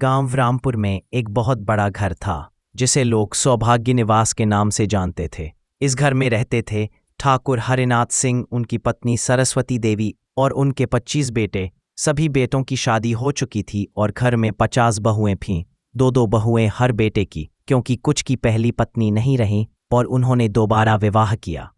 गांव रामपुर में एक बहुत बड़ा घर था जिसे लोग सौभाग्य निवास के नाम से जानते थे। इस घर में रहते थे ठाकुर हरिनाथ सिंह, उनकी पत्नी सरस्वती देवी और उनके 25 बेटे। सभी बेटों की शादी हो चुकी थी और घर में 50 बहुएं थीं, दो दो बहुएं हर बेटे की, क्योंकि कुछ की पहली पत्नी नहीं रही और उन्होंने दोबारा विवाह किया।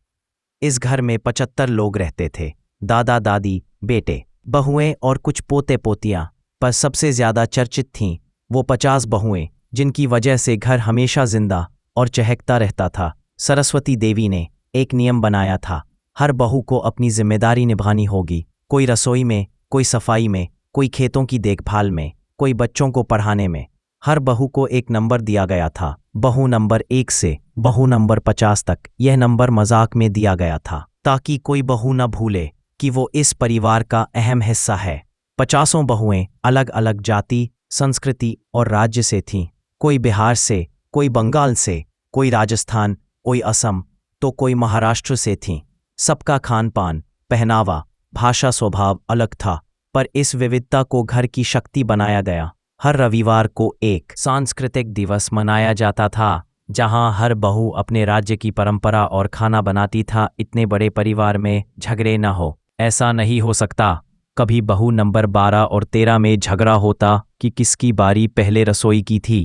इस घर में 75 लोग रहते थे, दादा दादी, बेटे, बहुएं और कुछ पोते पोतियां। पर सबसे ज्यादा चर्चित थीं वो 50 बहुएं जिनकी वजह से घर हमेशा जिंदा और चहकता रहता था। सरस्वती देवी ने एक नियम बनाया था, हर बहू को अपनी जिम्मेदारी निभानी होगी। कोई रसोई में, कोई सफाई में, कोई खेतों की देखभाल में, कोई बच्चों को पढ़ाने में। हर बहू को एक नंबर दिया गया था, बहू नंबर 1 से बहू नंबर 50 तक। यह नंबर मजाक में दिया गया था ताकि कोई बहू न भूले कि वो इस परिवार का अहम हिस्सा है। 50 बहुएं अलग अलग जाति, संस्कृति और राज्य से थीं। कोई बिहार से, कोई बंगाल से, कोई राजस्थान, कोई असम, तो कोई महाराष्ट्र से थीं। सबका खान पान, पहनावा, भाषा, स्वभाव अलग था, पर इस विविधता को घर की शक्ति बनाया गया। हर रविवार को एक सांस्कृतिक दिवस मनाया जाता था जहां हर बहू अपने राज्य की परंपरा और खाना बनाती था। इतने बड़े परिवार में झगड़े न हो, ऐसा नहीं हो सकता। कभी बहू नंबर 12 और 13 में झगड़ा होता कि किसकी बारी पहले रसोई की थी।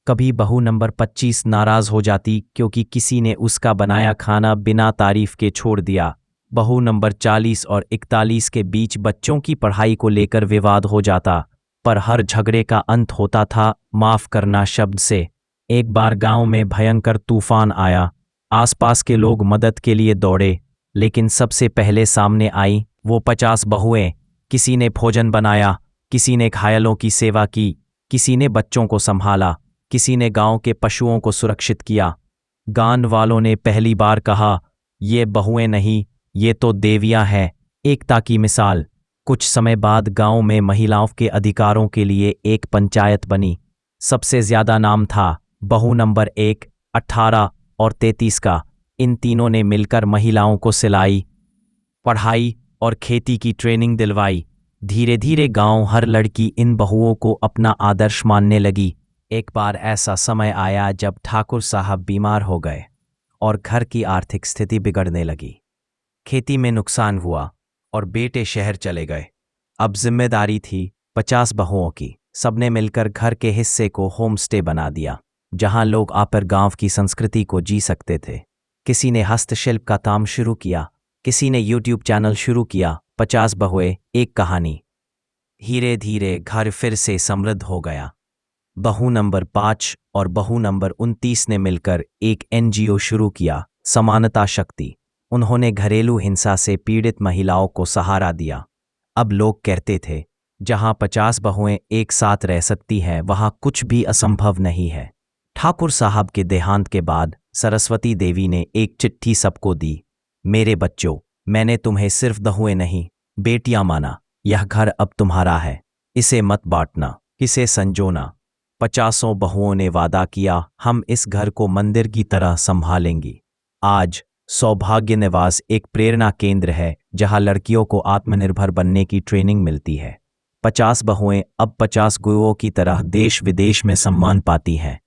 कभी बहू नंबर 25 नाराज हो जाती क्योंकि किसी ने उसका बनाया खाना बिना तारीफ के छोड़ दिया। बहू नंबर 40 और 41 के बीच बच्चों की पढ़ाई को लेकर विवाद हो जाता, पर हर झगड़े का अंत होता था माफ करना शब्द से। एक बार गांव में भयंकर तूफान आया। आसपास के लोग मदद के लिए दौड़े, लेकिन सबसे पहले सामने आई वो 50 बहुएं। किसी ने भोजन बनाया, किसी ने घायलों की सेवा की, किसी ने बच्चों को संभाला, किसी ने गांव के पशुओं को सुरक्षित किया। गांव वालों ने पहली बार कहा, ये बहुएं नहीं, ये तो देवियां हैं। एकता की मिसाल। कुछ समय बाद गांव में महिलाओं के अधिकारों के लिए एक पंचायत बनी। सबसे ज्यादा नाम था बहू नंबर 1, 18 और 33 का। इन तीनों ने मिलकर महिलाओं को सिलाई, पढ़ाई और खेती की ट्रेनिंग दिलवाई। धीरे धीरे गांव हर लड़की इन बहुओं को अपना आदर्श मानने लगी। एक बार ऐसा समय आया जब ठाकुर साहब बीमार हो गए और घर की आर्थिक स्थिति बिगड़ने लगी। खेती में नुकसान हुआ और बेटे शहर चले गए। अब जिम्मेदारी थी 50 बहुओं की। सबने मिलकर घर के हिस्से को होम स्टे बना दिया, जहां लोग आकर गांव की संस्कृति को जी सकते थे। किसी ने हस्तशिल्प का काम शुरू किया, किसी ने YouTube चैनल शुरू किया। 50 बहुएं, एक कहानी। धीरे धीरे घर फिर से समृद्ध हो गया। बहू नंबर 5 और बहू नंबर 29 ने मिलकर एक NGO शुरू किया, समानता शक्ति। उन्होंने घरेलू हिंसा से पीड़ित महिलाओं को सहारा दिया। अब लोग कहते थे, जहां 50 बहुएं एक साथ रह सकती हैं वहां कुछ भी असंभव नहीं है। ठाकुर साहब के देहांत के बाद सरस्वती देवी ने एक चिट्ठी सबको दी। मेरे बच्चों, मैंने तुम्हें सिर्फ बहुएं नहीं, बेटियां माना। यह घर अब तुम्हारा है, इसे मत बांटना, इसे संजोना। 50 बहुओं ने वादा किया, हम इस घर को मंदिर की तरह संभालेंगी। आज सौभाग्य निवास एक प्रेरणा केंद्र है जहां लड़कियों को आत्मनिर्भर बनने की ट्रेनिंग मिलती है। 50 बहुएं अब 50 गुरुओं की तरह देश विदेश में सम्मान पाती हैं।